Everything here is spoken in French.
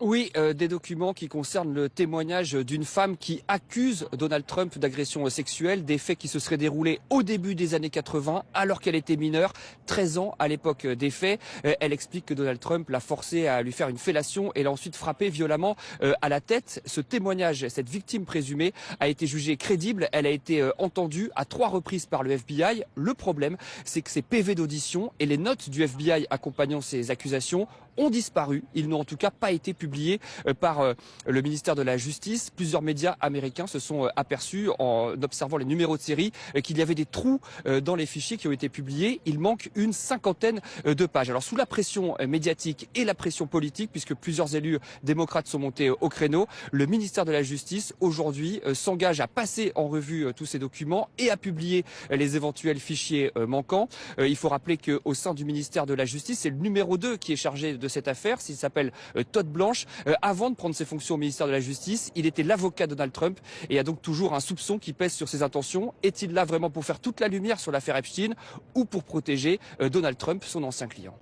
Oui, des documents qui concernent le témoignage d'une femme qui accuse Donald Trump d'agression sexuelle, des faits qui se seraient déroulés au début des années 80, alors qu'elle était mineure, 13 ans à l'époque des faits. Elle explique que Donald Trump l'a forcée à lui faire une fellation et l'a ensuite frappée violemment à la tête. Ce témoignage, cette victime présumée, a été jugé crédible. Elle a été entendue à 3 reprises par le FBI. Le problème, c'est que ces PV d'audition et les notes du FBI accompagnant ces accusations ont disparu. Ils n'ont en tout cas pas été publiés par le ministère de la Justice. Plusieurs médias américains se sont aperçus en observant les numéros de série qu'il y avait des trous dans les fichiers qui ont été publiés. Il manque une 50aine de pages. Alors sous la pression médiatique et la pression politique, puisque plusieurs élus démocrates sont montés au créneau, le ministère de la Justice aujourd'hui s'engage à passer en revue tous ces documents et à publier les éventuels fichiers manquants. Il faut rappeler qu'au sein du ministère de la Justice, c'est le numéro 2 qui est chargé de cette affaire. Il s'appelle Todd Blanche. Avant de prendre ses fonctions au ministère de la Justice, il était l'avocat de Donald Trump et il y a donc toujours un soupçon qui pèse sur ses intentions. Est-il là vraiment pour faire toute la lumière sur l'affaire Epstein ou pour protéger Donald Trump, son ancien client?